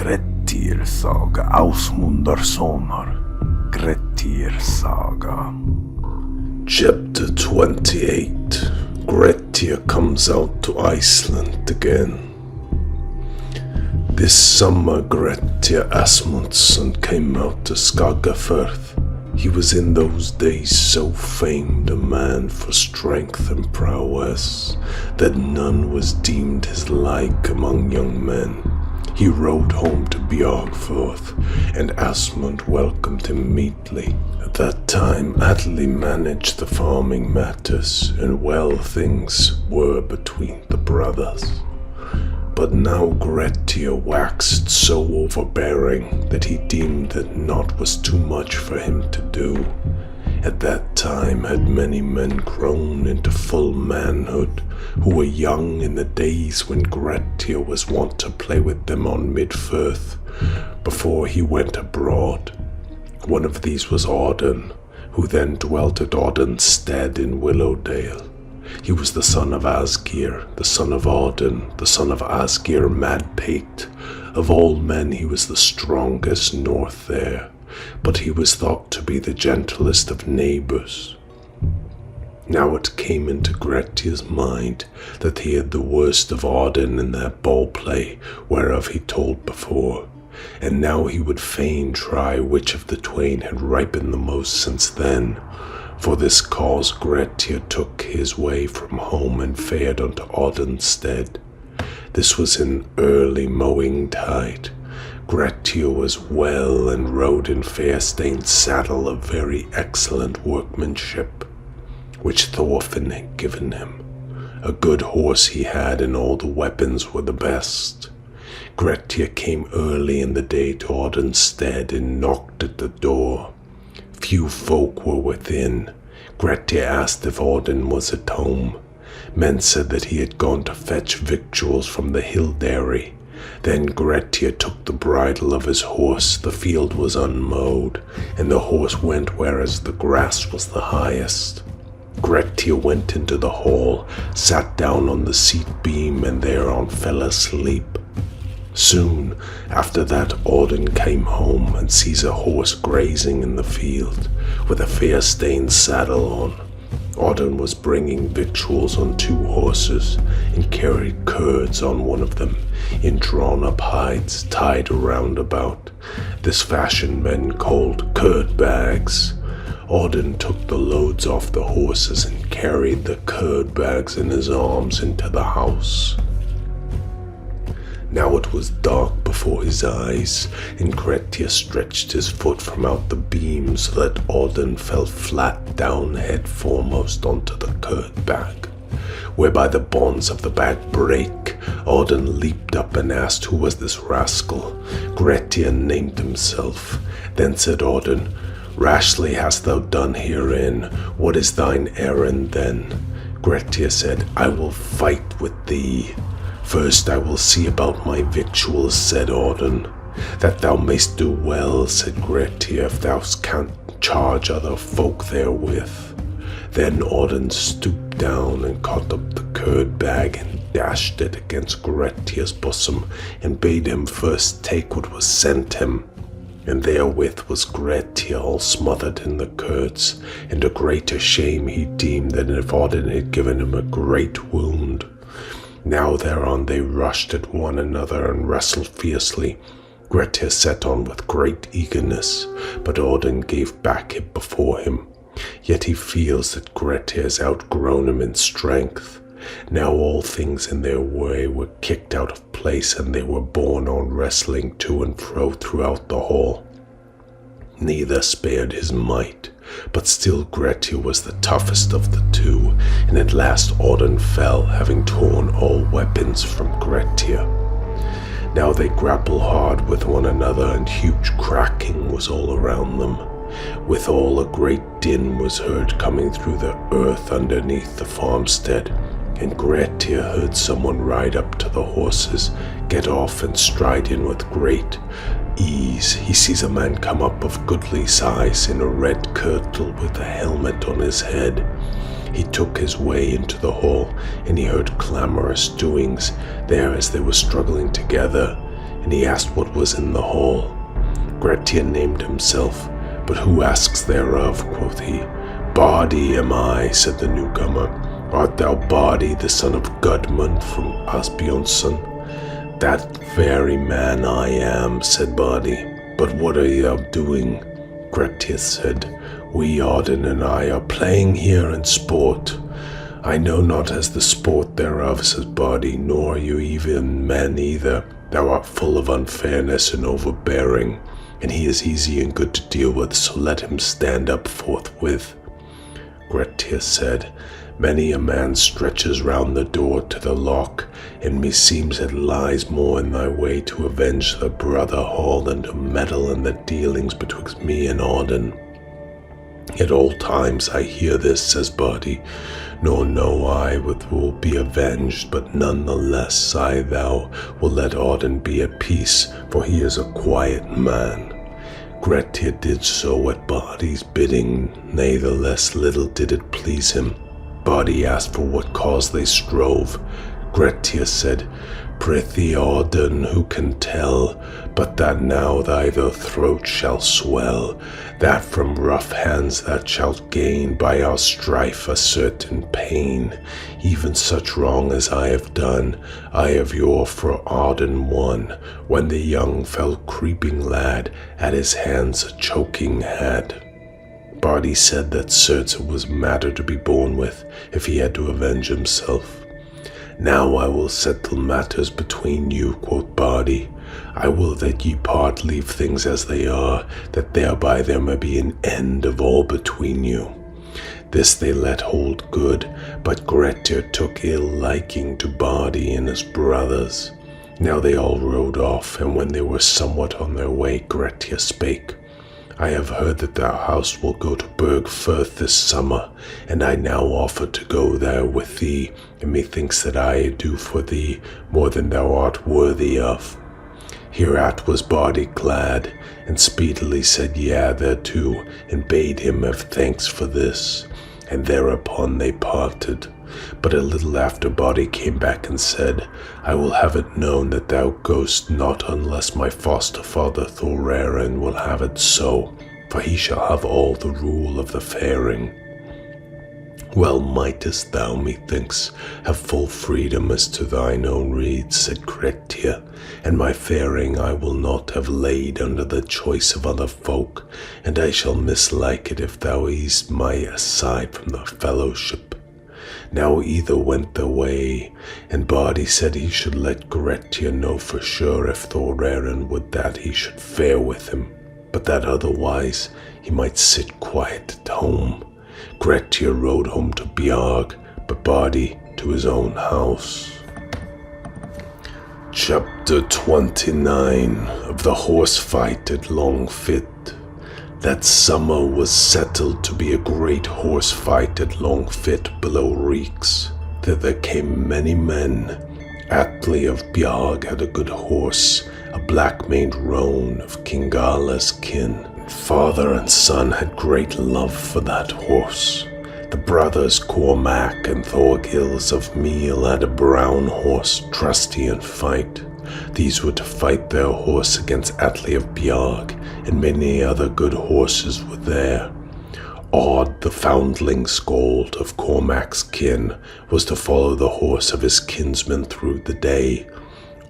Grettir'S SAGA, Ásmundarsonar, Grettir'S SAGA. Chapter 28. Grettir comes out to Iceland again. This summer Grettir Ásmundarson came out to Skagafirth. He was in those days so famed a man for strength and prowess that none was deemed his like among young men. He rode home to Bjargfirth, and Ásmund welcomed him meetly. At that time Atli managed the farming matters, and well things were between the brothers. But now Grettir waxed so overbearing that he deemed that naught was too much for him to do. At that time had many men grown into full manhood, who were young in the days when Grettir was wont to play with them on Midfirth, before he went abroad. One of these was Audun, who then dwelt at Audun's stead in Willowdale. He was the son of Asgir, the son of Audun, the son of Asgir Madpate. Of all men he was the strongest north there, but he was thought to be the gentlest of neighbours. Now it came into Grettir's mind that he had the worst of Audun in that ball play whereof he told before, and now he would fain try which of the twain had ripened the most since then. For this cause Grettir took his way from home and fared unto Audun's stead. This was in early mowing tide. Grettir was well and rode in fair-stained saddle of very excellent workmanship, which Thorfinn had given him. A good horse he had, and all the weapons were the best. Grettir came early in the day to Audun's stead and knocked at the door. Few folk were within. Grettir asked if Audun was at home. Men said that he had gone to fetch victuals from the hill dairy. Then Grettir took the bridle of his horse. The field was unmowed, and the horse went whereas the grass was the highest. Grettir went into the hall, sat down on the seat beam, and thereon fell asleep. Soon after that Audun came home and sees a horse grazing in the field, with a fair-stained saddle on. Audun was bringing victuals on 2 horses, and carried curds on one of them, in drawn-up hides tied around about. This fashion men called curd bags. Audun took the loads off the horses and carried the curd bags in his arms into the house. Now it was dark before his eyes, and Grettir stretched his foot from out the beam so that Audun fell flat down head foremost onto the curd bag, whereby the bonds of the bag brake. Audun leaped up and asked who was this rascal. Grettir named himself. Then said Audun, "Rashly hast thou done herein. What is thine errand then?" Grettir said, "I will fight with thee." "First I will see about my victuals," said Audun. "That thou mayst do well," said Grettir, "if thou canst charge other folk therewith." Then Audun stooped down and caught up the curd bag and dashed it against Grettir's bosom, and bade him first take what was sent him. And therewith was Grettir all smothered in the curds, and a greater shame he deemed than if Audun had given him a great wound. Now thereon they rushed at one another and wrestled fiercely. Grettir set on with great eagerness, but Audun gave back before him. Yet he feels that Grettir has outgrown him in strength. Now all things in their way were kicked out of place, and they were borne on wrestling to and fro throughout the hall. Neither spared his might, but still Grettir was the toughest of the two, and at last Audun fell, having torn all weapons from Grettir. Now they grapple hard with one another, and huge cracking was all around them. Withal a great din was heard coming through the earth underneath the farmstead, and Grettir heard someone ride up to the horses, get off, and stride in with great ease. He sees a man come up of goodly size in a red kirtle with a helmet on his head. He took his way into the hall, and he heard clamorous doings there as they were struggling together. and he asked what was in the hall. Grettir named himself, but who asks thereof, quoth he. Body am I, said the newcomer. Art thou Body, the son of Gudmund from Ásmundarson? That very man I am, said Body. But what are thou doing? Grettir said, We, Auden and I, are playing here in sport. I know not as the sport thereof, says Body, nor you even men either. Thou art full of unfairness and overbearing, and he is easy and good to deal with, so let him stand up forthwith. Grettir said, Many a man stretches round the door to the lock, and meseems it lies more in thy way to avenge the brother hall than to meddle in the dealings betwixt me and Auden. At all times I hear this, says Body, nor know I what will be avenged, but none the less I thou will let Auden be at peace, for he is a quiet man. Grettir did so at Body's bidding, natheless little did it please him. Body asked for what cause they strove. Grettir said, Prithee, Auden, who can tell, but that now thy throat shall swell, that from rough hands thou shalt gain by our strife a certain pain. Even such wrong as I have done, I of yore for Auden won, when the young fell creeping lad at his hands a choking had. Body said that certes it was matter to be borne with, if he had to avenge himself. Now I will settle matters between you, quoth Body. I will that ye part leave things as they are, that thereby there may be an end of all between you. This they let hold good, but Grettir took ill liking to Body and his brothers. Now they all rode off, and when they were somewhat on their way, Grettir spake. I have heard that thou house will go to Bergfirth this summer, and I now offer to go there with thee, and methinks that I do for thee more than thou art worthy of. Hereat was Body glad, and speedily said yea thereto, and bade him have thanks for this, and thereupon they parted. But a little after Body came back and said, I will have it known that thou goest not unless my foster father Thorarin will have it so, for he shall have all the rule of the faring. Well mightest thou, methinks, have full freedom as to thine own rede, said Grettir, and my faring I will not have laid under the choice of other folk, and I shall mislike it if thou ease my aside from the fellowship. Now either went their way, and Body said he should let Grettir know for sure if Thorarin would that he should fare with him, but that otherwise he might sit quiet at home. Grettir rode home to Bjarg, but Body to his own house. Chapter 29 of the Horse Fight at Longfit. That summer was settled to be a great horse fight at Longfit below Reeks. Thither came many men. Atli of Bjarg had a good horse, a black-maned roan of King Gala's kin. Father and son had great love for that horse. The brothers Cormac and Thorgils of Meal had a brown horse, trusty in fight. These were to fight their horse against Atli of Bjarg, and many other good horses were there. Aud, the foundling skald of Cormac's kin, was to follow the horse of his kinsman through the day.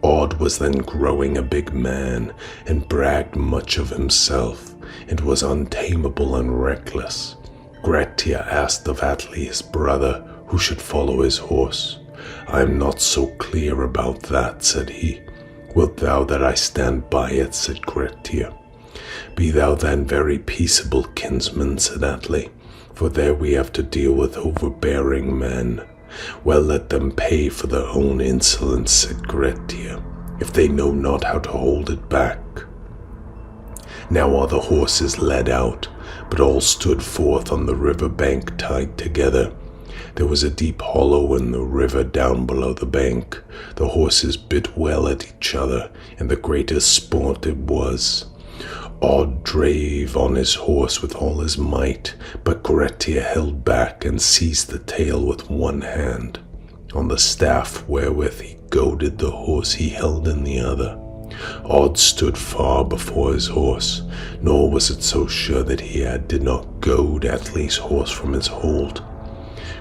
Aud was then growing a big man, and bragged much of himself, and was untamable and reckless. Grettir asked of Atli his brother who should follow his horse. I am not so clear about that, said he. Wilt thou that I stand by it, said Grettir. Be thou then very peaceable, kinsman, said Atli, for there we have to deal with overbearing men. Well, let them pay for their own insolence, said Grettir, if they know not how to hold it back. Now are the horses led out, but all stood forth on the river bank tied together. There was a deep hollow in the river down below the bank. The horses bit well at each other, and the greatest sport it was. Aud drave on his horse with all his might, but Grettir held back and seized the tail with one hand. On the staff wherewith he goaded the horse he held in the other. Odd stood far before his horse, nor was it so sure that he did not goad Atli's horse from his hold.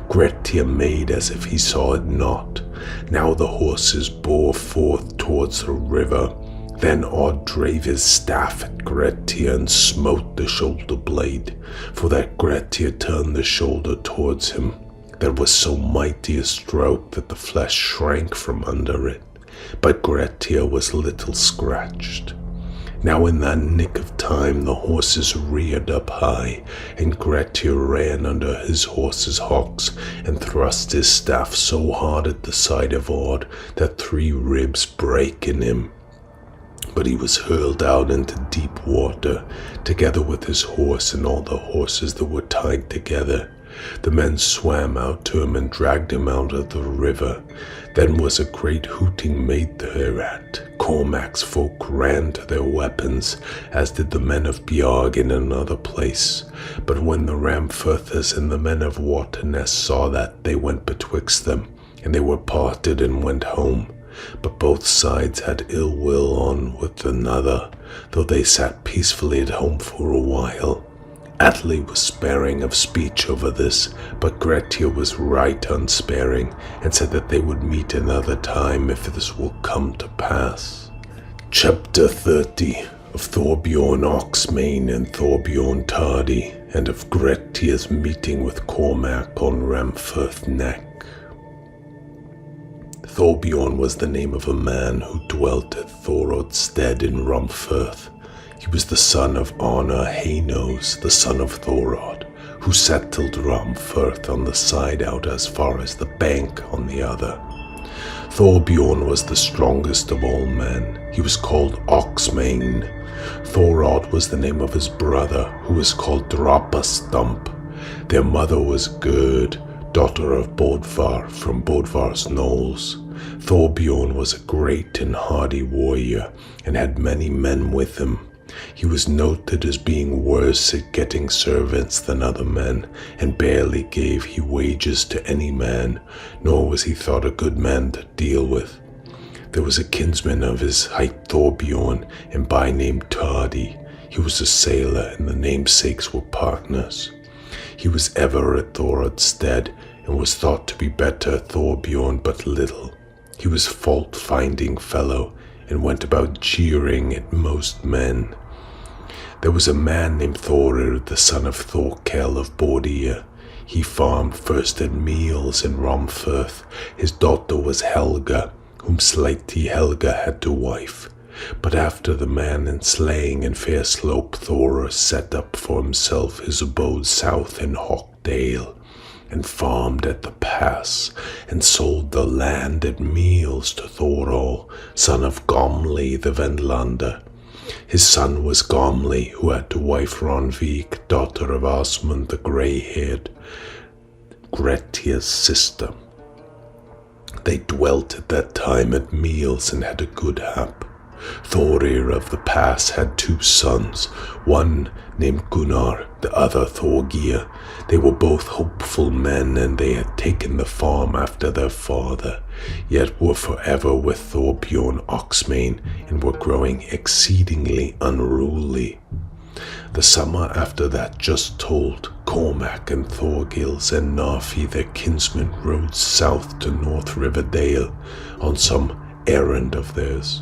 Grettir made as if he saw it not. Now the horses bore forth towards the river. Then Odd drave his staff at Grettir and smote the shoulder blade, for that Grettir turned the shoulder towards him. That was so mighty a stroke that the flesh shrank from under it, but Grettir was little scratched. Now in that nick of time the horses reared up high, and Grettir ran under his horse's hocks and thrust his staff so hard at the side of Odd that 3 ribs brake in him. But he was hurled out into deep water, together with his horse and all the horses that were tied together. The men swam out to him and dragged him out of the river. Then was a great hooting made thereat. Cormac's folk ran to their weapons, as did the men of Bjarg in another place. But when the Ramfurthers and the men of Waternes saw that, they went betwixt them, and they were parted and went home. But both sides had ill will on with another, though they sat peacefully at home for a while. Atli was sparing of speech over this, but Grettir was right unsparing, and said that they would meet another time if this will come to pass. Chapter 30 of Thorbjorn Oxmane and Thorbjorn Tardy, and of Grettir's meeting with Cormac on Ramfurth Neck. Thorbjorn was the name of a man who dwelt at Thorodstead in Ramfurth. He was the son of Arnar Hanos, the son of Thorod, who settled Ramfurth on the side out as far as the bank on the other. Thorbjorn was the strongest of all men. He was called Oxmane. Thorod was the name of his brother, who was called Drapastump. Their mother was Gerd, daughter of Bodvar from Bodvar's knolls. Thorbjorn was a great and hardy warrior, and had many men with him. He was noted as being worse at getting servants than other men, and barely gave he wages to any man, nor was he thought a good man to deal with. There was a kinsman of his hight Thorbjorn, and by name Tardy. He was a sailor, and the namesakes were partners. He was ever at Thorodstead, and was thought to be better Thorbjorn but little. He was fault-finding fellow, and went about jeering at most men. There was a man named Thorir, the son of Thorkel of Bordir. He farmed first at Meals in Ramfurth. His daughter was Helga, whom slightly Helga had to wife. But after the man in slaying in Fairslope, Thorir set up for himself his abode south in Hawkdale, and farmed at the pass, and sold the land at Meals to Thorol, son of Gomli the Vendlander. His son was Gomli, who had to wife Ronvik, daughter of Ásmund the grey-haired, Grettir's sister. They dwelt at that time at Meals and had a good hap. Thorir of the Pass had 2 sons, one named Gunnar, the other Thorgir. They were both hopeful men, and they had taken the farm after their father, yet were forever with Thorbjorn Oxmane, and were growing exceedingly unruly. The summer after that just told, Cormac and Thorgils and Narfi, their kinsmen, rode south to North Riverdale on some errand of theirs.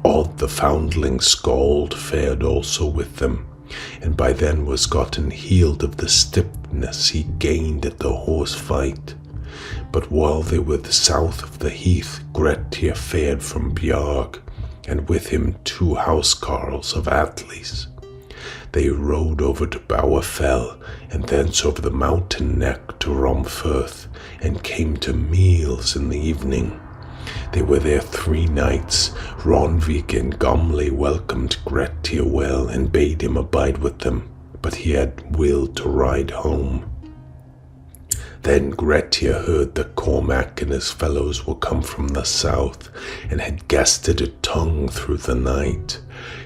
Odd the foundling skald fared also with them, and by then was gotten healed of the stiffness he gained at the horse fight. But while they were south of the heath, Grettir fared from Bjarg, and with him 2 housecarls of Atli's. They rode over to Bowerfell, and thence over the mountain neck to Ramfurth, and came to Meals in the evening. They were there 3 nights. Ronvik and Gomli welcomed Grettir well, and bade him abide with them, but he had will to ride home. Then Grettir heard that Cormac and his fellows were come from the south, and had guessed a tongue through the night.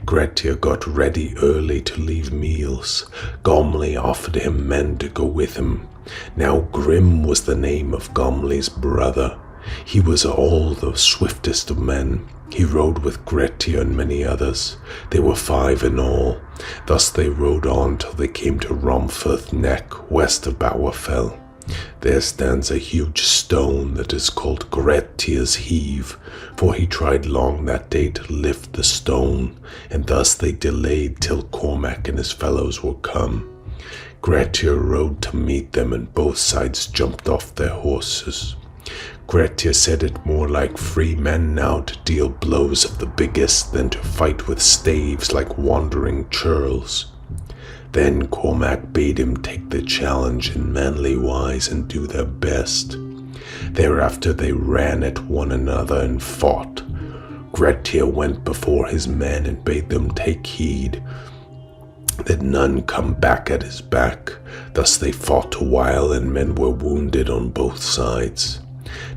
Grettir got ready early to leave Meals. Gomli offered him men to go with him. Now Grim was the name of Gomli's brother. He was all the swiftest of men. He rode with Grettir and many others. They were 5 in all. Thus they rode on till they came to Romfirth Neck, west of Bowerfell. There stands a huge stone that is called Grettir's Heave, for he tried long that day to lift the stone, and thus they delayed till Cormac and his fellows were come. Grettir rode to meet them, and both sides jumped off their horses. Grettir said it more like free men now to deal blows of the biggest than to fight with staves like wandering churls. Then Cormac bade him take the challenge in manly wise and do their best. Thereafter they ran at one another and fought. Grettir went before his men and bade them take heed that none come back at his back. Thus they fought a while, and men were wounded on both sides.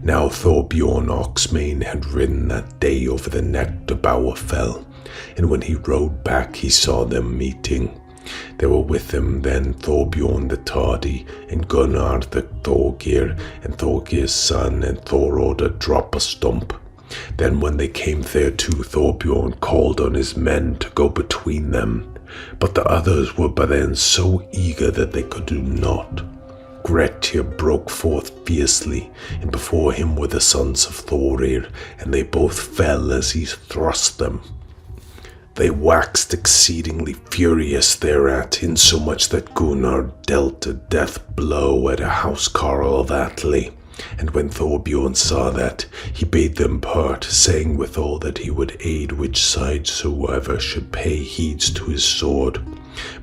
Now Thorbjorn Oxmane had ridden that day over the neck to Bowerfell, and when he rode back he saw them meeting. There were with him then Thorbjorn the Tardy, and Gunnar the Thorgir, and Thorgir's son, and Thorod Drop a Stump. Then when they came thereto, Thorbjorn called on his men to go between them, but the others were by then so eager that they could do naught. Grettir broke forth fiercely, and before him were the sons of Thorir, and they both fell as he thrust them. They waxed exceedingly furious thereat, insomuch that Gunnar dealt a death blow at a housecarl of Atli. And when Thorbjorn saw that, he bade them part, saying withal that he would aid which side soever should pay heeds to his sword.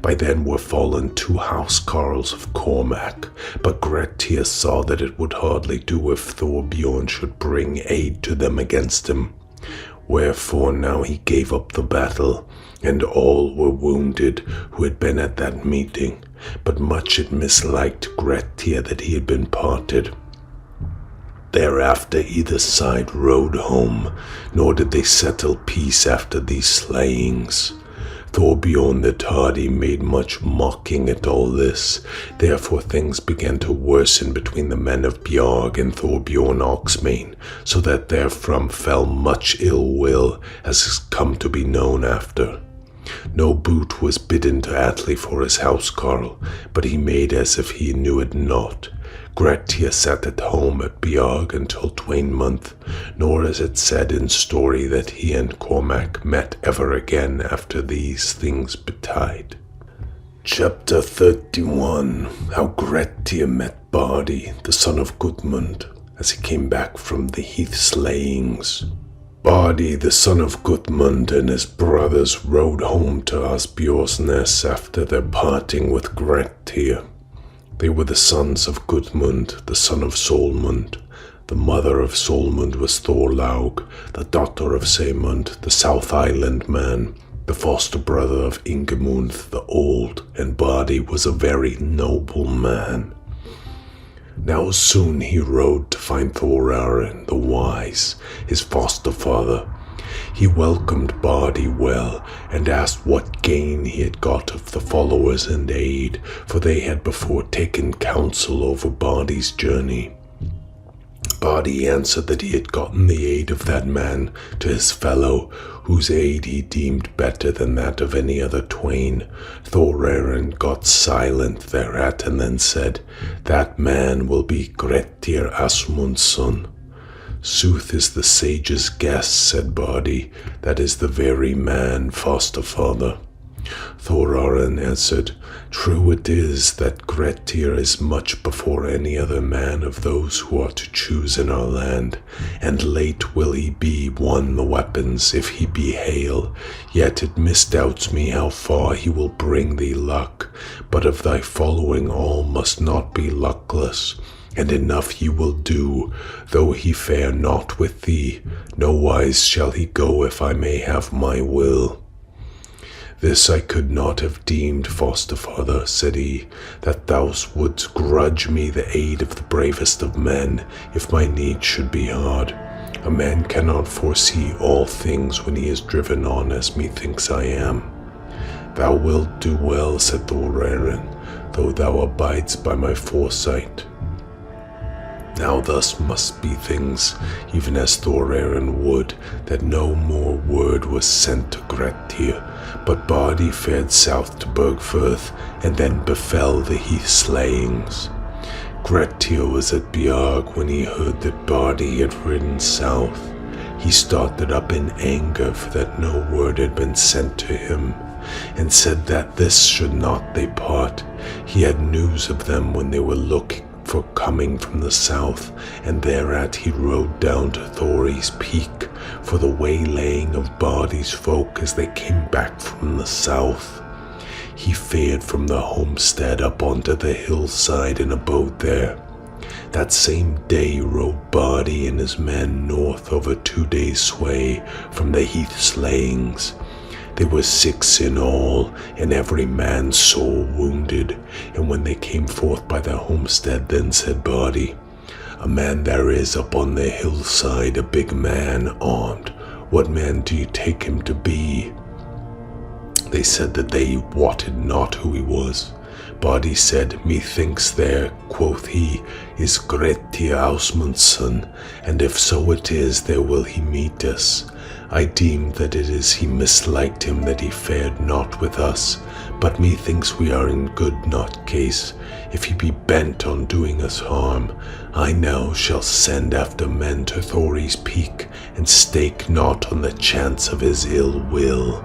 By then were fallen 2 housecarls of Cormac, but Grettir saw that it would hardly do if Thorbjorn should bring aid to them against him. Wherefore now he gave up the battle, and all were wounded who had been at that meeting, but much it misliked Grettir that he had been parted. Thereafter either side rode home, nor did they settle peace after these slayings. Thorbjorn the Tardy made much mocking at all this. Therefore things began to worsen between the men of Bjarg and Thorbjorn Oxmane, so that therefrom fell much ill will, as has come to be known after. No boot was bidden to Atli for his housecarl, but he made as if he knew it not. Grettir sat at home at Bjarg until 2 months, nor is it said in story that he and Cormac met ever again after these things betide. Chapter 31. How Grettir met Bardi, the son of Gudmund, as he came back from the heath slayings. Bardi, the son of Gudmund, and his brothers rode home to Asbjornsness after their parting with Grettir. They were the sons of Gudmund, the son of Solmund. The mother of Solmund was Thorlaug, the daughter of Saemund, the South Island man, the foster brother of Ingemund the Old, and Bardi was a very noble man. Now soon he rode to find Thorarin the Wise, his foster father. He welcomed Bardi well, and asked what gain he had got of the followers and aid, for they had before taken counsel over Bardi's journey. Bardi answered that he had gotten the aid of that man to his fellow, whose aid he deemed better than that of any other twain. Thorarin got silent thereat, and then said, "That man will be Grettir Ásmundarson." "Sooth is the sage's guess," said Bardi. "That is the very man, foster father." Thorarin answered, "True it is that Grettir is much before any other man of those who are to choose in our land, and late will he be won the weapons if he be hale. Yet it misdoubts me how far he will bring thee luck, but of thy following all must not be luckless. And enough he will do, though he fare not with thee. Nowise shall he go if I may have my will." "This I could not have deemed, foster father," said he, "that thou wouldst grudge me the aid of the bravest of men, if my need should be hard. A man cannot foresee all things when he is driven on as methinks I am." "Thou wilt do well," said Thorarin, "though thou abidest by my foresight." Now thus must be things, even as Thorarin would, that no more word was sent to Grettir, but Bardi fared south to Bergfirth, and then befell the heath slayings. Grettir was at Bjarg when he heard that Bardi had ridden south. He started up in anger for that no word had been sent to him, and said that this should not they part. He had news of them when they were looking for coming from the south, and thereat he rode down to Thori's Peak for the waylaying of Bardi's folk as they came back from the south. He fared from the homestead up onto the hillside and abode there. That same day rode Bardi and his men north over 2 days' sway from the heath slayings. They were 6 in all, and every man sore wounded. And when they came forth by the homestead, then said Bardi, "A man there is up on the hillside, a big man, armed. What man do you take him to be?" They said that they wotted not who he was. Bardi said, "Methinks there," quoth he, "is Grettir Ásmundarson, and if so it is, there will he meet us. I deem that it is he misliked him that he fared not with us, but methinks we are in good not case. If he be bent on doing us harm, I now shall send after men to Thori's Peak, and stake not on the chance of his ill will."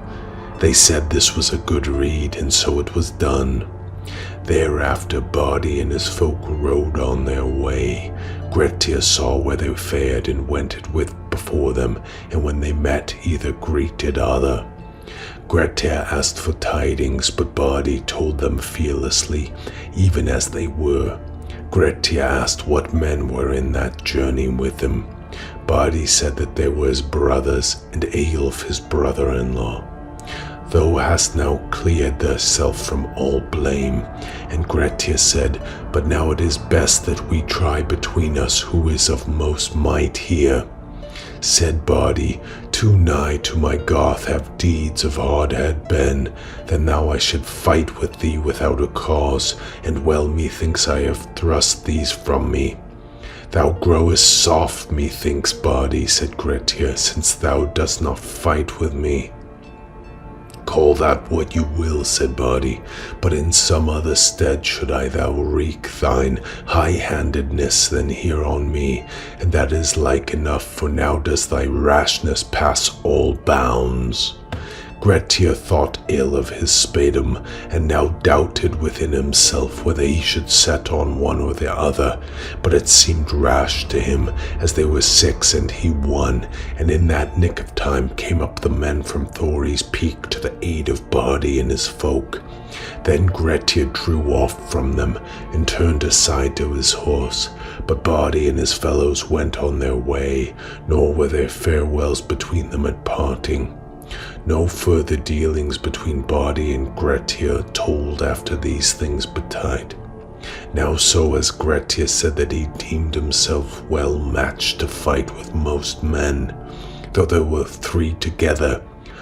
They said this was a good rede, and so it was done. Thereafter Bardi and his folk rode on their way. Grettir saw where they fared and went it with before them, and when they met, either greeted other. Grettir asked for tidings, but Bardi told them fearlessly, even as they were. Grettir asked what men were in that journey with him. Bardi said that there were his brothers, and Eyjolf his brother-in-law. "Thou hast now cleared thyself from all blame." And Grettir said, "But now it is best that we try between us who is of most might here." Said Bardi, "Too nigh to my Goth have deeds of hard had been, that now I should fight with thee without a cause, and well methinks I have thrust these from me." "Thou growest soft, methinks, Bardi," said Grettir, "since thou dost not fight with me." "Call that what you will," said Bardi, "but in some other stead should I thou wreak thine high-handedness than here on me, and that is like enough, for now does thy rashness pass all bounds." Grettir thought ill of his spadum, and now doubted within himself whether he should set on one or the other, but it seemed rash to him, as they were 6 and he 1, and in that nick of time came up the men from Thori's Peak to the aid of Bardi and his folk. Then Grettir drew off from them, and turned aside to his horse, but Bardi and his fellows went on their way, nor were there farewells between them at parting. No further dealings between Bardi and Grettir told after these things betide. Now so as Grettir said that he deemed himself well matched to fight with most men, though there were 3 together,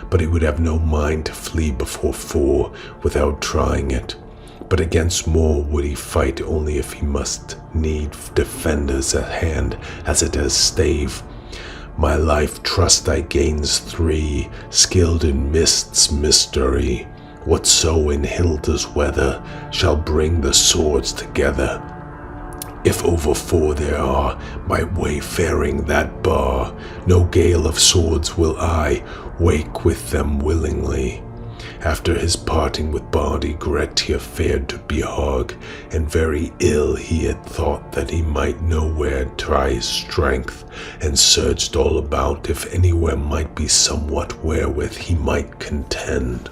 but he would have no mind to flee before 4 without trying it. But against more would he fight only if he must need defenders at hand as it has stave. My life trust I gains 3, skilled in mist's mystery. Whatso in Hilda's weather shall bring the swords together. If over 4 there are, my wayfaring that bar, no gale of swords will I wake with them willingly. After his parting with Bardi, Grettir fared to Bjarg, and very ill he had thought that he might nowhere try his strength, and searched all about if anywhere might be somewhat wherewith he might contend.